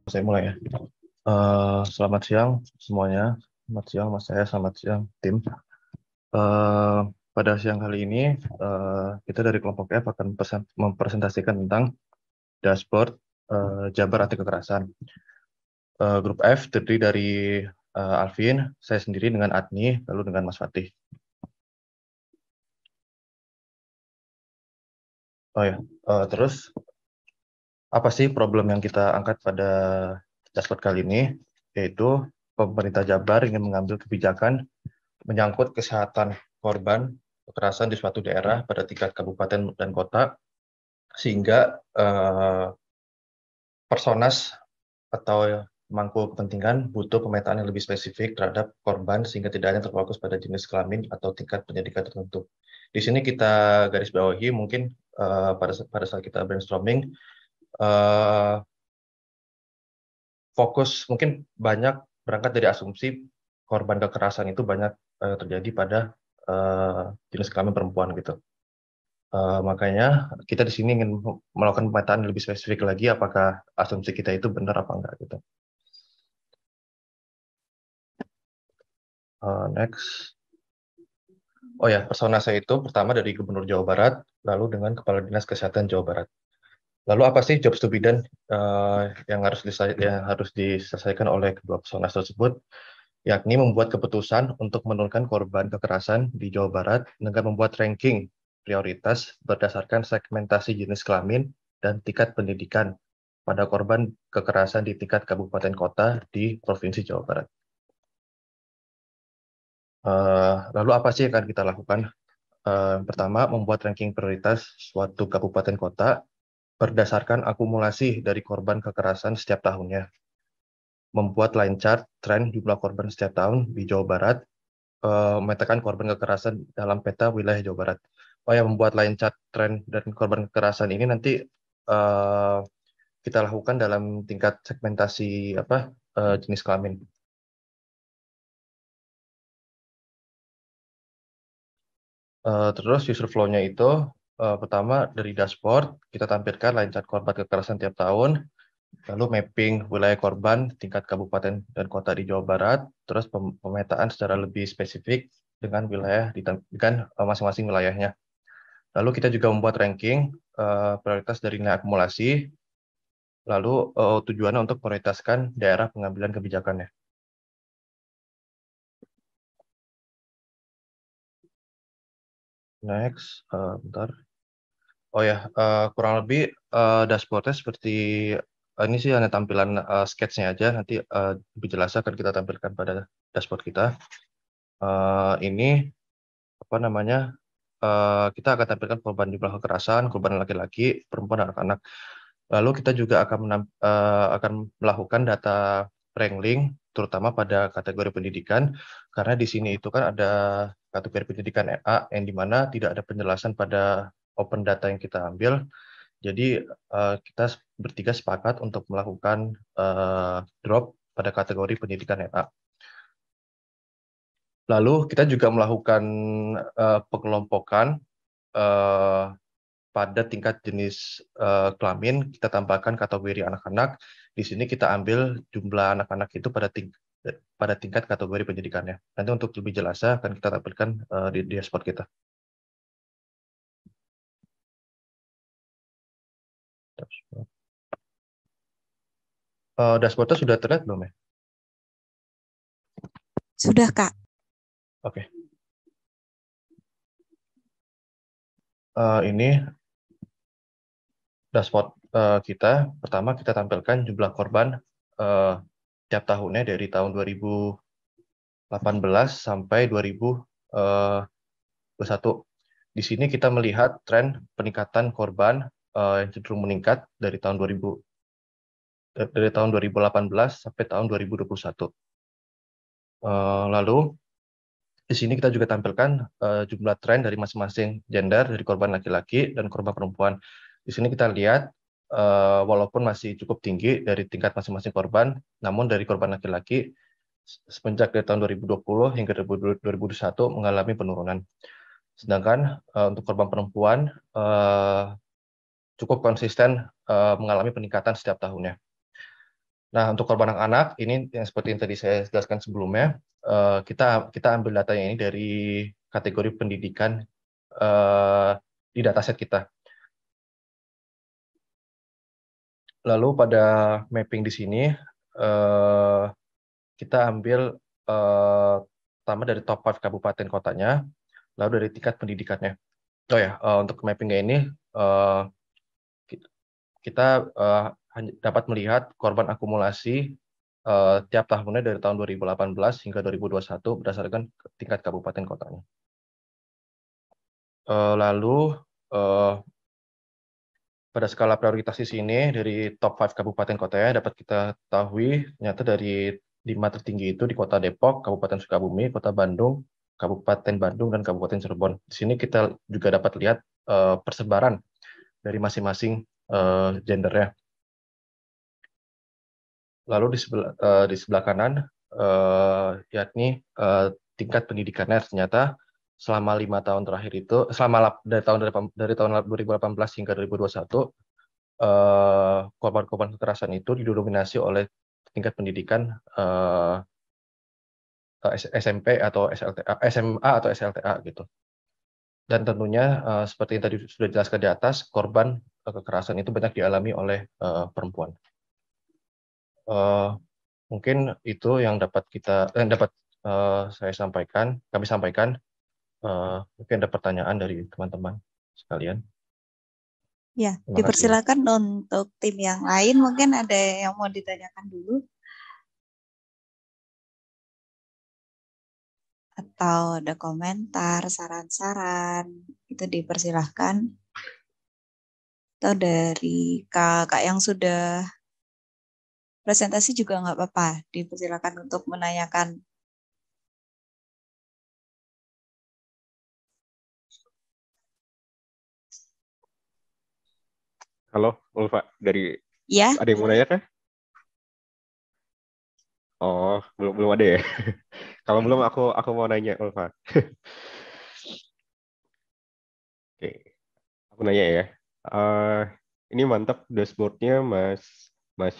Saya mulai ya. Selamat siang semuanya. Selamat siang Mas saya, selamat siang tim. Eh, Pada siang kali ini kita dari kelompok F akan mempresentasikan tentang dashboard Jabar Anti Kekerasan. Grup F terdiri dari Alvin, saya sendiri dengan Adni, lalu dengan Mas Fatih. Oh ya, terus apa sih problem yang kita angkat pada dashboard kali ini? Yaitu pemerintah Jabar ingin mengambil kebijakan menyangkut kesehatan korban kekerasan di suatu daerah pada tingkat kabupaten dan kota, sehingga Personas atau pemangku kepentingan butuh pemetaan yang lebih spesifik terhadap korban sehingga tidak hanya terfokus pada jenis kelamin atau tingkat pendidikan tertentu. Di sini kita garis bawahi mungkin pada saat kita brainstorming eh, fokus mungkin banyak berangkat dari asumsi korban kekerasan itu banyak terjadi pada jenis kelamin perempuan gitu. Makanya kita di sini ingin melakukan pemetaan lebih spesifik lagi apakah asumsi kita itu benar apa enggak gitu. Next. Oh ya, persona saya itu pertama dari Gubernur Jawa Barat, lalu dengan Kepala Dinas Kesehatan Jawa Barat. Lalu apa sih jobs to be done yang harus diselesaikan oleh kedua persona tersebut? Yakni membuat keputusan untuk menurunkan korban kekerasan di Jawa Barat dengan membuat ranking prioritas berdasarkan segmentasi jenis kelamin dan tingkat pendidikan pada korban kekerasan di tingkat kabupaten kota di Provinsi Jawa Barat. Lalu apa sih yang akan kita lakukan? Pertama, membuat ranking prioritas suatu kabupaten kota berdasarkan akumulasi dari korban kekerasan setiap tahunnya. Membuat line chart tren jumlah korban setiap tahun di Jawa Barat, memetakan korban kekerasan dalam peta wilayah Jawa Barat. Oh ya, membuat line chart tren dan korban kekerasan ini nanti uh, kita lakukan dalam tingkat segmentasi jenis kelamin. Terus user flow-nya itu pertama dari dashboard kita tampilkan line chart korban kekerasan tiap tahun, lalu mapping wilayah korban tingkat kabupaten dan kota di Jawa Barat, terus pemetaan secara lebih spesifik dengan wilayah dengan masing-masing wilayahnya. Lalu kita juga membuat ranking prioritas dari nilai akumulasi, lalu tujuannya untuk prioritaskan daerah pengambilan kebijakannya. Next, bentar. Oh ya, kurang lebih dashboardnya seperti ini sih hanya tampilan sketch-nya aja. Nanti lebih jelas akan kita tampilkan pada dashboard kita. Ini apa namanya? Kita akan tampilkan korban jumlah kekerasan, korban laki-laki, perempuan, dan anak-anak. Lalu kita juga akan melakukan data wrangling, terutama pada kategori pendidikan, karena di sini itu kan ada kategori pendidikan A yang dimana tidak ada penjelasan pada open data yang kita ambil. Jadi kita bertiga sepakat untuk melakukan drop pada kategori pendidikan A. Lalu kita juga melakukan pengelompokan uh, pada tingkat jenis kelamin. Kita tambahkan kategori anak-anak. Di sini kita ambil jumlah anak-anak itu pada tingkat kategori pendidikannya. Nanti untuk lebih jelasnya akan kita tampilkan di dashboard kita. Dashboardnya sudah terlihat belum ya? Sudah, Kak. Oke. Ini dashboard kita. Pertama kita tampilkan jumlah korban tiap tahunnya dari tahun 2018 sampai 2021. Di sini kita melihat tren peningkatan korban yang cenderung meningkat dari tahun 2018 sampai tahun 2021. Lalu di sini kita juga tampilkan jumlah tren dari masing-masing gender, dari korban laki-laki dan korban perempuan. Di sini kita lihat walaupun masih cukup tinggi dari tingkat masing-masing korban, namun dari korban laki-laki semenjak dari tahun 2020 hingga 2021 mengalami penurunan. Sedangkan untuk korban perempuan cukup konsisten mengalami peningkatan setiap tahunnya. Nah, untuk korban anak-anak ini yang seperti yang tadi saya jelaskan sebelumnya, kita ambil datanya ini dari kategori pendidikan di dataset kita. Lalu pada mapping di sini eh, kita ambil pertama dari top 5 kabupaten kotanya, lalu dari tingkat pendidikannya. Oh ya, untuk mappingnya ini eh, kita hanya dapat melihat korban akumulasi tiap tahunnya dari tahun 2018 hingga 2021 berdasarkan tingkat kabupaten kotanya. Lalu eh, pada skala prioritas di sini dari top 5 kabupaten kotanya dapat kita ketahui ternyata dari 5 tertinggi itu di Kota Depok, Kabupaten Sukabumi, Kota Bandung, Kabupaten Bandung, dan Kabupaten Cirebon. Di sini kita juga dapat lihat persebaran dari masing-masing gendernya. Lalu di sebelah kanan, yakni tingkat pendidikannya ternyata selama 5 tahun terakhir itu, dari tahun 2018 hingga 2021, korban-korban kekerasan itu didominasi oleh tingkat pendidikan SMP atau SLTA, SMA atau SLTA gitu. Dan tentunya seperti yang tadi sudah dijelaskan di atas, korban kekerasan itu banyak dialami oleh perempuan. Mungkin itu yang dapat saya sampaikan, kami sampaikan. Mungkin ada pertanyaan dari teman-teman sekalian. Ya, Terima kasih. dipersilakan untuk tim yang lain. Mungkin ada yang mau ditanyakan dulu. Atau ada komentar, saran-saran, itu dipersilahkan. Atau dari kakak yang sudah presentasi juga nggak apa-apa, dipersilakan untuk menanyakan. Halo, Ulfa. Ya, Ada yang mau nanya kah? Oh, belum ada ya. Kalau belum aku mau nanya, Ulfa. Oke, aku nanya ya. Eh, ini mantap dashboardnya, Mas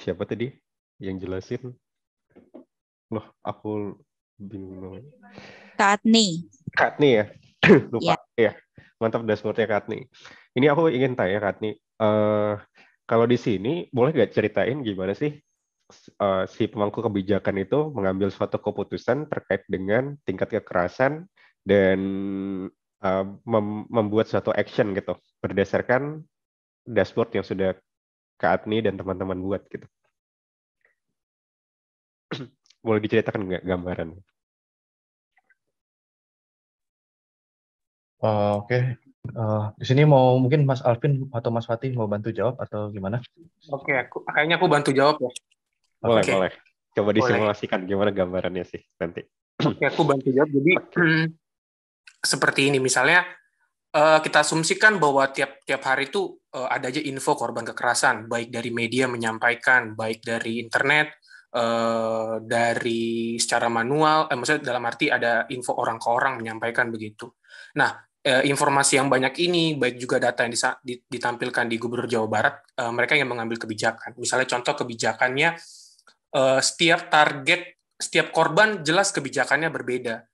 siapa tadi yang jelasin? Loh, aku bingung. Katni. Katni ya, lupa. Ya, Ya, mantap dashboardnya Katni. Ini aku ingin tanya Katni, kalau di sini boleh nggak ceritain gimana sih si pemangku kebijakan itu mengambil suatu keputusan terkait dengan tingkat kekerasan dan membuat suatu action gitu berdasarkan dashboard yang sudah Kak Atni dan teman-teman buat gitu. Boleh diceritakan nggak gambaran? Oke. Di sini mungkin Mas Alvin atau Mas Fatih mau bantu jawab atau gimana? Oke, kayaknya aku bantu jawab ya. Boleh, Oke, boleh. Coba boleh. disimulasikan gimana gambarannya sih nanti. Oke, aku bantu jawab. Jadi seperti ini, misalnya kita asumsikan bahwa tiap hari itu ada aja info korban kekerasan, baik dari media menyampaikan, baik dari internet, dari secara manual, maksudnya dalam arti ada info orang ke orang menyampaikan begitu. Nah, informasi yang banyak ini, baik juga data yang ditampilkan di Gubernur Jawa Barat, mereka yang mengambil kebijakan. Misalnya contoh kebijakannya, setiap korban jelas kebijakannya berbeda.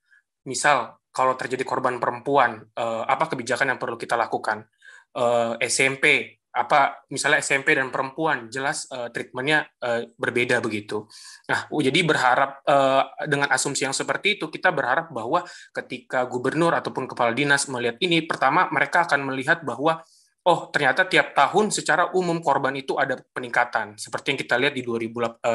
Misal, kalau terjadi korban perempuan, apa kebijakan yang perlu kita lakukan? SMP, misalnya SMP dan perempuan, jelas treatmentnya berbeda begitu. Nah, jadi berharap dengan asumsi yang seperti itu, kita berharap bahwa ketika gubernur ataupun kepala dinas melihat ini, pertama mereka akan melihat bahwa oh ternyata tiap tahun secara umum korban itu ada peningkatan. Seperti yang kita lihat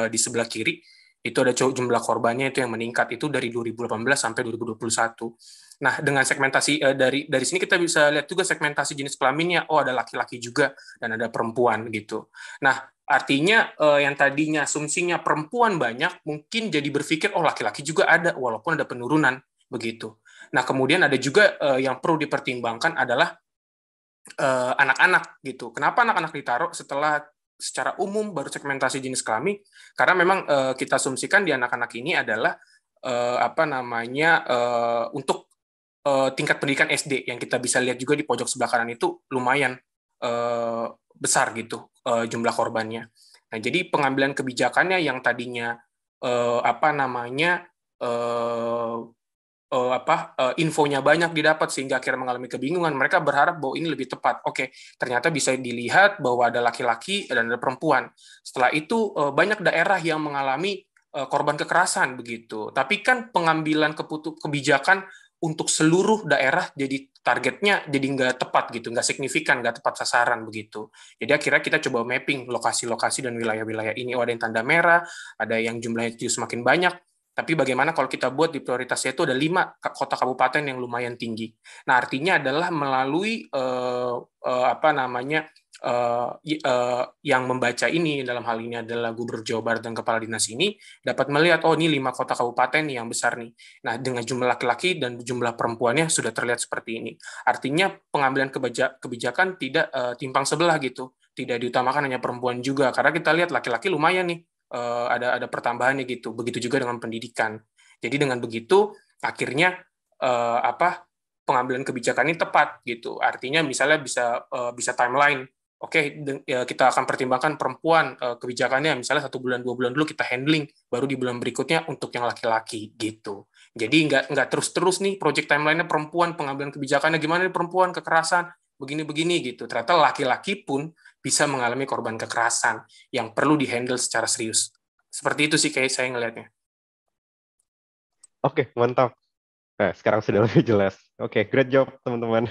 di sebelah kiri, itu ada jumlah korbannya itu yang meningkat itu dari 2018 sampai 2021. Nah, dengan segmentasi dari sini kita bisa lihat juga segmentasi jenis kelaminnya. Oh, ada laki-laki juga dan ada perempuan gitu. Nah, artinya yang tadinya asumsinya perempuan banyak, mungkin jadi berpikir oh laki-laki juga ada walaupun ada penurunan begitu. Nah, kemudian ada juga yang perlu dipertimbangkan adalah anak-anak gitu. Kenapa anak-anak ditaruh setelah secara umum baru segmentasi jenis kelamin? Karena memang kita asumsikan di anak-anak ini adalah untuk tingkat pendidikan SD yang kita bisa lihat juga di pojok sebelah kanan itu lumayan besar gitu jumlah korbannya. Nah, jadi pengambilan kebijakannya yang tadinya infonya banyak didapat sehingga akhirnya mengalami kebingungan. Mereka berharap bahwa ini lebih tepat. Oke, ternyata bisa dilihat bahwa ada laki-laki dan ada perempuan. Setelah itu banyak daerah yang mengalami korban kekerasan begitu. Tapi kan pengambilan kebijakan untuk seluruh daerah jadi targetnya jadi nggak tepat gitu, nggak signifikan, nggak tepat sasaran begitu. Jadi akhirnya kita coba mapping lokasi-lokasi dan wilayah-wilayah ini. Oh, ada yang tanda merah, ada yang jumlahnya justru semakin banyak. Tapi bagaimana kalau kita buat di prioritasnya itu ada 5 kota kabupaten yang lumayan tinggi. Nah, artinya adalah melalui yang membaca ini, dalam hal ini adalah Gubernur Jawa Barat dan Kepala Dinas ini, dapat melihat, oh ini 5 kota kabupaten yang besar nih. Nah, dengan jumlah laki-laki dan jumlah perempuannya sudah terlihat seperti ini. Artinya pengambilan kebijakan tidak timpang sebelah gitu. Tidak diutamakan hanya perempuan juga, karena kita lihat laki-laki lumayan nih, ada pertambahannya gitu. Begitu juga dengan pendidikan. Jadi dengan begitu akhirnya pengambilan kebijakan ini tepat gitu. Artinya misalnya bisa timeline. Oke, kita akan pertimbangkan perempuan kebijakannya misalnya 1 bulan 2 bulan dulu kita handling, baru di bulan berikutnya untuk yang laki-laki gitu. Jadi nggak terus-terus nih project timeline-nya perempuan, pengambilan kebijakannya gimana nih perempuan, kekerasan begini-begini gitu. Ternyata laki-laki pun bisa mengalami korban kekerasan yang perlu dihandle secara serius. Seperti itu sih kayak saya ngelihatnya. Oke, mantap. Nah, sekarang sudah lebih jelas. Oke, great job teman-teman.